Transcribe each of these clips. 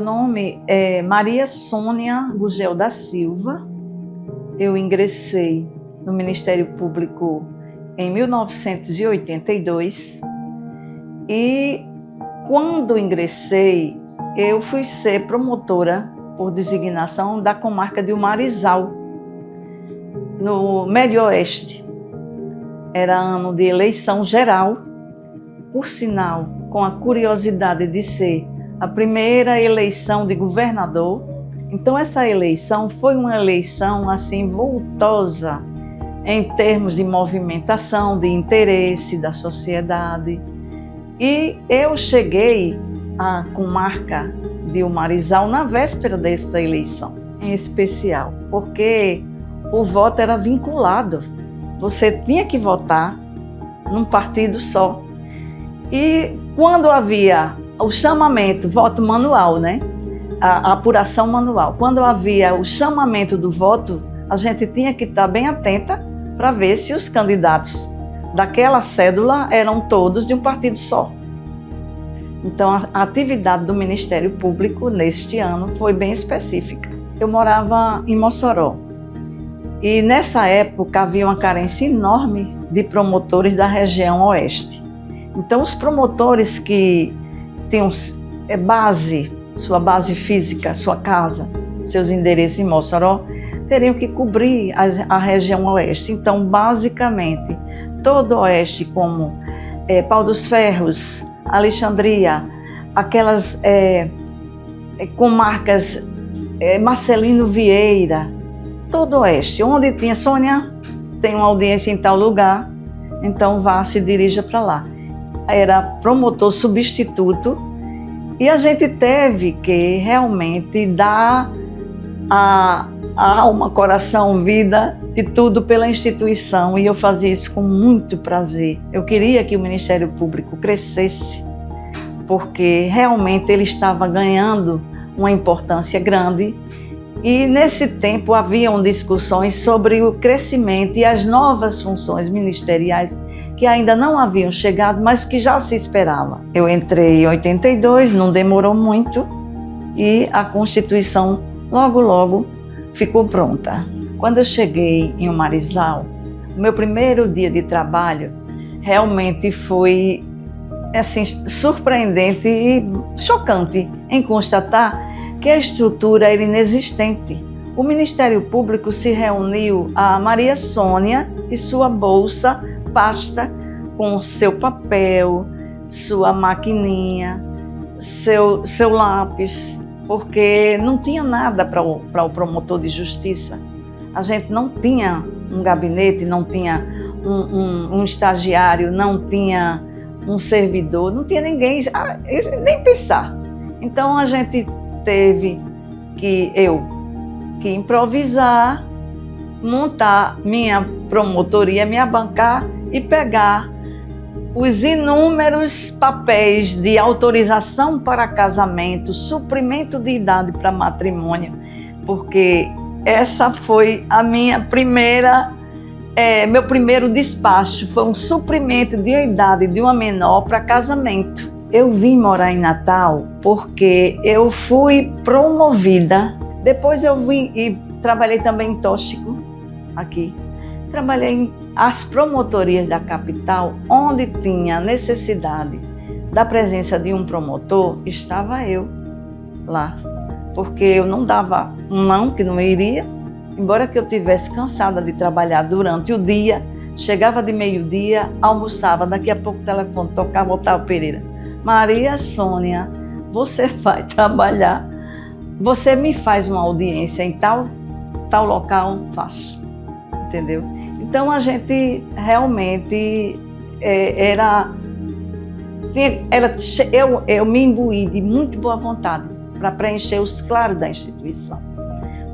Meu nome é Maria Sônia Gugel da Silva. Eu ingressei no Ministério Público em 1982 e quando ingressei, eu fui ser promotora por designação da comarca de Umarizal, no Médio Oeste. Era ano de eleição geral, por sinal, com a curiosidade de ser a primeira eleição de governador. Então essa eleição foi uma eleição assim vultosa em termos de movimentação, de interesse da sociedade. E eu cheguei à comarca de Umarizal na véspera dessa eleição, em especial, porque o voto era vinculado. Você tinha que votar num partido só. E quando havia o chamamento, voto manual, né? A apuração manual. Quando havia o chamamento do voto, a gente tinha que estar bem atenta para ver se os candidatos daquela cédula eram todos de um partido só. Então, a atividade do Ministério Público neste ano foi bem específica. Eu morava em Mossoró e nessa época havia uma carência enorme de promotores da região oeste. Então, os promotores que tinham sua base física, sua casa, seus endereços em Mossoró, teriam que cobrir a região oeste. Então, basicamente, todo o oeste, como Pau dos Ferros, Alexandria, aquelas comarcas, Marcelino Vieira, todo o oeste, onde tinha Sônia, tem uma audiência em tal lugar, então vá, se dirija para lá. Era promotor substituto e a gente teve que realmente dar a alma, coração, vida e tudo pela instituição, e eu fazia isso com muito prazer. Eu queria que o Ministério Público crescesse, porque realmente ele estava ganhando uma importância grande e nesse tempo haviam discussões sobre o crescimento e as novas funções ministeriais que ainda não haviam chegado, mas que já se esperava. Eu entrei em 82, não demorou muito, e a Constituição logo ficou pronta. Quando eu cheguei em Umarizal, o meu primeiro dia de trabalho realmente foi assim, surpreendente e chocante em constatar que a estrutura era inexistente. O Ministério Público se reuniu a Maria Sônia e sua bolsa, pasta, com seu papel, sua maquininha, seu lápis, porque não tinha nada para o promotor de justiça. A gente não tinha um gabinete, não tinha um estagiário, não tinha um servidor, não tinha ninguém, nem pensar. Então a gente teve que improvisar, montar minha promotoria, minha bancada e pegar os inúmeros papéis de autorização para casamento, suprimento de idade para matrimônio, porque essa foi a minha meu primeiro despacho, foi um suprimento de idade de uma menor para casamento. Eu vim morar em Natal porque eu fui promovida. Depois eu vim e trabalhei também em Tóxico, aqui. Trabalhei em as promotorias da capital, onde tinha necessidade da presença de um promotor, estava eu lá. Porque eu não dava um não, que não iria, embora que eu tivesse cansada de trabalhar durante o dia, chegava de meio-dia, almoçava, daqui a pouco o telefone tocava, Otávio Pereira. Maria Sônia, você vai trabalhar, você me faz uma audiência em tal local, faço, entendeu? Então a gente realmente eu me imbuí de muito boa vontade para preencher os claros da instituição,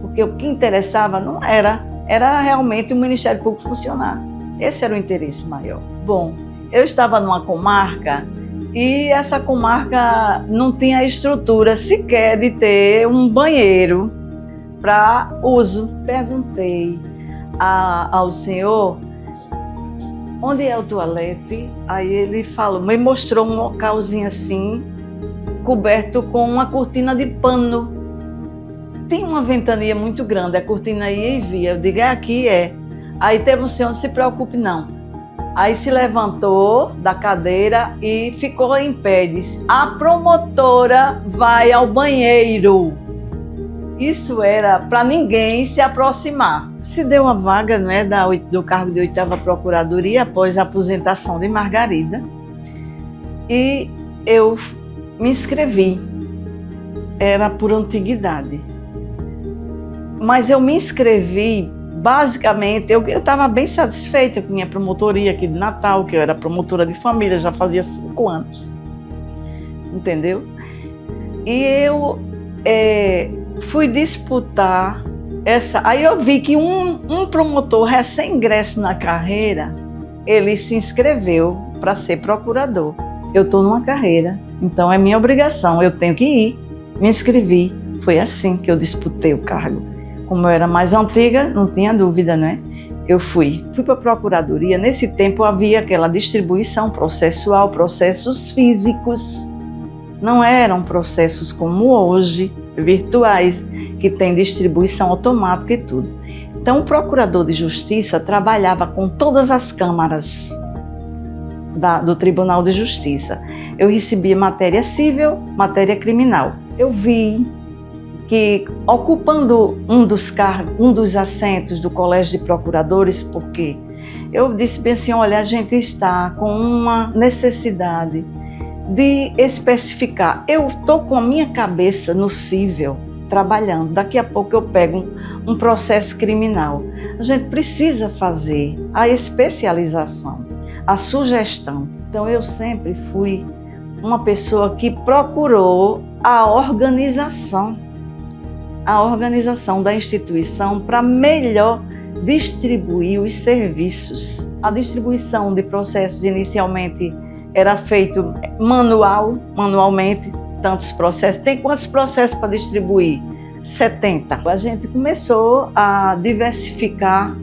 porque o que interessava não era realmente o Ministério Público funcionar. Esse era o interesse maior. Bom, eu estava numa comarca e essa comarca não tinha estrutura sequer de ter um banheiro para uso. Perguntei ao senhor onde é o toalete. Aí ele falou, me mostrou um localzinho assim, coberto com uma cortina de pano. Tem uma ventania muito grande, a cortina ia e via. Eu digo, aqui é. Aí teve um senhor, não se preocupe não. Aí se levantou da cadeira e ficou em pé e disse, a promotora vai ao banheiro. Isso era para ninguém se aproximar. Se deu uma vaga, né, do cargo de 8ª Procuradoria após a aposentação de Margarida. E eu me inscrevi. Era por antiguidade. Mas eu me inscrevi, basicamente, eu estava bem satisfeita com minha promotoria aqui de Natal, que eu era promotora de família, já fazia 5 anos. Entendeu? E eu fui disputar essa. Aí eu vi que um promotor recém-ingresso na carreira, ele se inscreveu para ser procurador. Eu estou numa carreira, então é minha obrigação, eu tenho que ir. Me inscrevi. Foi assim que eu disputei o cargo. Como eu era mais antiga, não tinha dúvida, né? Eu fui para a Procuradoria. Nesse tempo havia aquela distribuição processual, processos físicos. Não eram processos como hoje, virtuais, que tem distribuição automática e tudo. Então, o Procurador de Justiça trabalhava com todas as câmaras do Tribunal de Justiça. Eu recebia matéria civil, matéria criminal. Eu vi que, ocupando um dos assentos do Colégio de Procuradores, porque eu disse bem assim, olha, a gente está com uma necessidade de especificar. Eu estou com a minha cabeça no cível, trabalhando. Daqui a pouco eu pego um processo criminal. A gente precisa fazer a especialização, a sugestão. Então, eu sempre fui uma pessoa que procurou a organização da instituição para melhor distribuir os serviços. A distribuição de processos inicialmente era feito manualmente, tantos processos. Tem quantos processos para distribuir? 70. A gente começou a diversificar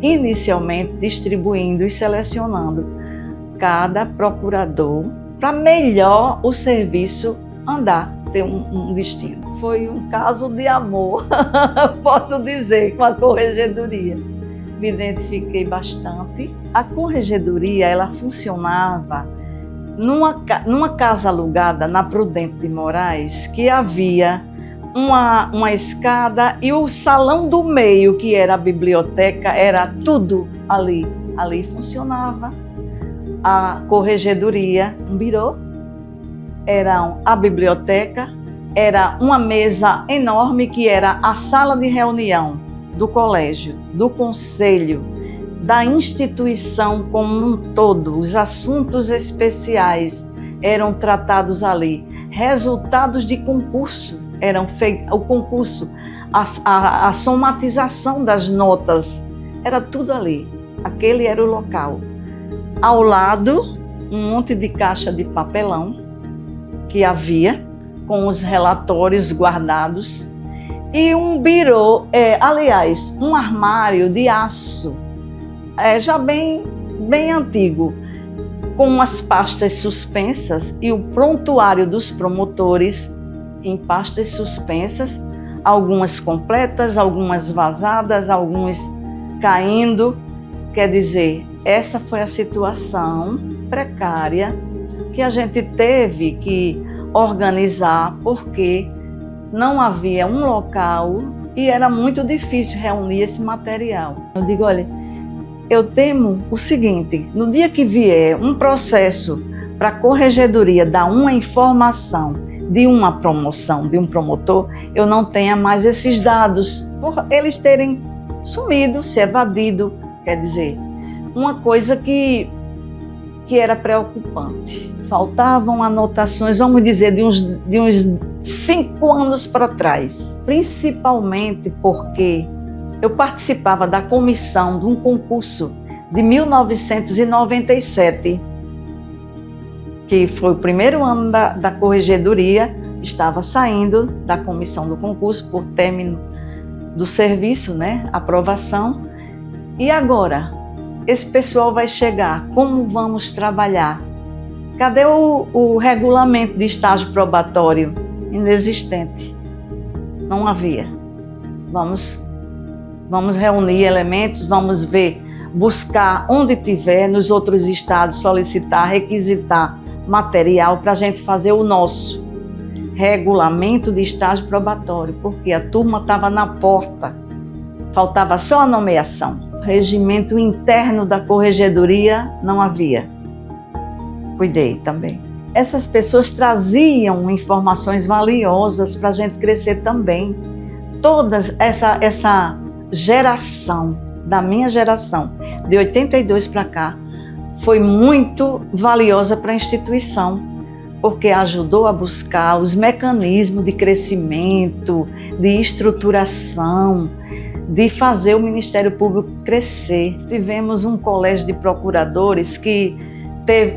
inicialmente, distribuindo e selecionando cada procurador para melhor o serviço andar, ter um destino. Foi um caso de amor, posso dizer, com a Corregedoria. Me identifiquei bastante. A Corregedoria, ela funcionava numa casa alugada na Prudente de Moraes, que havia uma escada e o salão do meio, que era a biblioteca, era tudo ali. Ali funcionava a Corregedoria, um birô, era a biblioteca, era uma mesa enorme que era a sala de reunião do colégio, do conselho, da instituição como um todo. Os assuntos especiais eram tratados ali. Resultados de concurso eram feitos, o concurso, a somatização das notas, era tudo ali. Aquele era o local. Ao lado, um monte de caixa de papelão que havia, com os relatórios guardados, e um birô, aliás, um armário de aço, já bem antigo, com umas pastas suspensas e o prontuário dos promotores em pastas suspensas, algumas completas, algumas vazadas, algumas caindo. Quer dizer, essa foi a situação precária que a gente teve que organizar, porque não havia um local e era muito difícil reunir esse material. Eu digo, olha, eu temo o seguinte, no dia que vier um processo para a Corregedoria dar uma informação de uma promoção, de um promotor, eu não tenha mais esses dados, por eles terem sumido, se evadido. Quer dizer, uma coisa que era preocupante. Faltavam anotações, vamos dizer, de uns 5 anos para trás. Principalmente porque eu participava da comissão de um concurso de 1997, que foi o primeiro ano da Corregedoria, estava saindo da comissão do concurso por término do serviço, né? Aprovação. E agora, esse pessoal vai chegar, como vamos trabalhar? Cadê o regulamento de estágio probatório? Inexistente. Não havia. Vamos reunir elementos, vamos ver, buscar onde tiver, nos outros estados, solicitar, requisitar material para a gente fazer o nosso regulamento de estágio probatório, porque a turma estava na porta, faltava só a nomeação. Regimento interno da corregedoria não havia. Cuidei também. Essas pessoas traziam informações valiosas para a gente crescer também. Toda essa geração, da minha geração, de 82 para cá, foi muito valiosa para a instituição, porque ajudou a buscar os mecanismos de crescimento, de estruturação, de fazer o Ministério Público crescer. Tivemos um colégio de procuradores que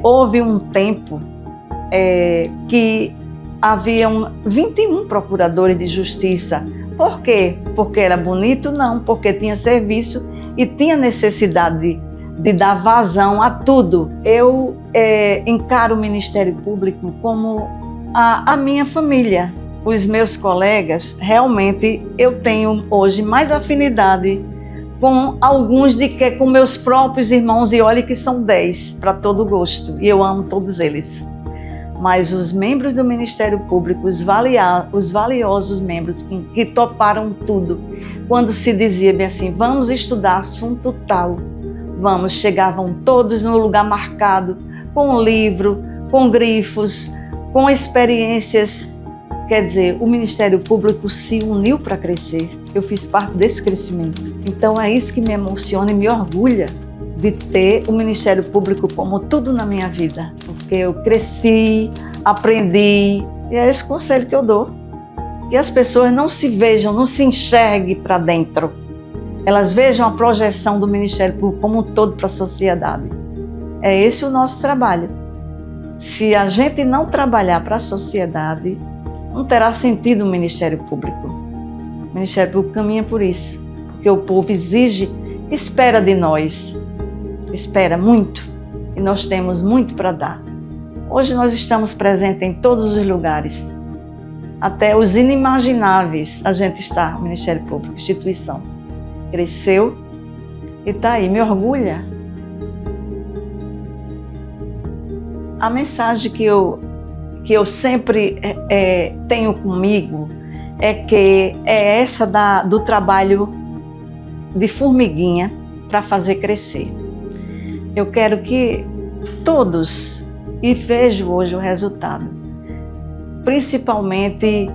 houve um tempo que haviam 21 procuradores de justiça. Por quê? Porque era bonito? Não, porque tinha serviço e tinha necessidade de dar vazão a tudo. Eu encaro o Ministério Público como a minha família. Os meus colegas, realmente, eu tenho hoje mais afinidade com alguns do que com meus próprios irmãos, e olha que são 10, para todo gosto, e eu amo todos eles. Mas os membros do Ministério Público, os valiosos membros que toparam tudo, quando se dizia bem assim, vamos estudar assunto tal, chegavam todos no lugar marcado, com livro, com grifos, com experiências. Quer dizer, o Ministério Público se uniu para crescer. Eu fiz parte desse crescimento. Então é isso que me emociona e me orgulha de ter o Ministério Público como tudo na minha vida. Porque eu cresci, aprendi, e é esse conselho que eu dou. Que as pessoas não se vejam, não se enxerguem para dentro. Elas vejam a projeção do Ministério Público como um todo para a sociedade. É esse o nosso trabalho. Se a gente não trabalhar para a sociedade, não terá sentido o Ministério Público. O Ministério Público caminha por isso, porque o povo exige, espera de nós, espera muito, e nós temos muito para dar. Hoje nós estamos presentes em todos os lugares, até os inimagináveis a gente está, o Ministério Público, instituição. Cresceu e está aí, me orgulha. A mensagem que eu sempre tenho comigo é essa do trabalho de formiguinha para fazer crescer. Eu quero que todos, e vejo hoje o resultado, principalmente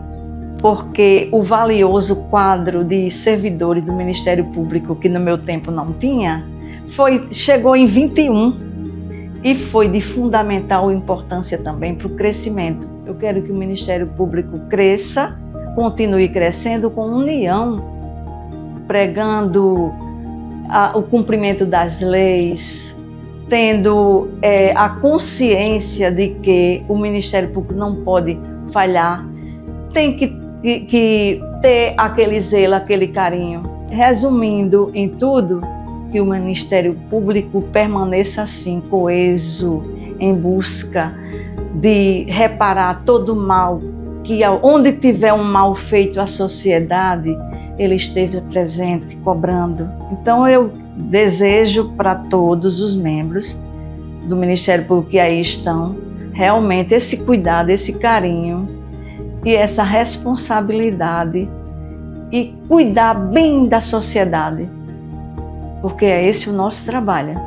porque o valioso quadro de servidores do Ministério Público, que no meu tempo não tinha, chegou em 21, e foi de fundamental importância também para o crescimento. Eu quero que o Ministério Público cresça, continue crescendo com união, pregando o cumprimento das leis, tendo a consciência de que o Ministério Público não pode falhar, tem que ter aquele zelo, aquele carinho. Resumindo em tudo, que o Ministério Público permaneça assim, coeso, em busca de reparar todo o mal, que onde tiver um mal feito à sociedade, ele esteja presente, cobrando. Então eu desejo para todos os membros do Ministério Público que aí estão, realmente esse cuidado, esse carinho e essa responsabilidade e cuidar bem da sociedade, porque é esse o nosso trabalho.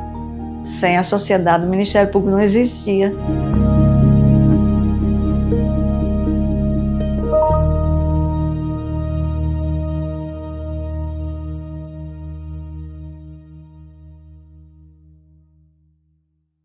Sem a sociedade, o Ministério Público não existia.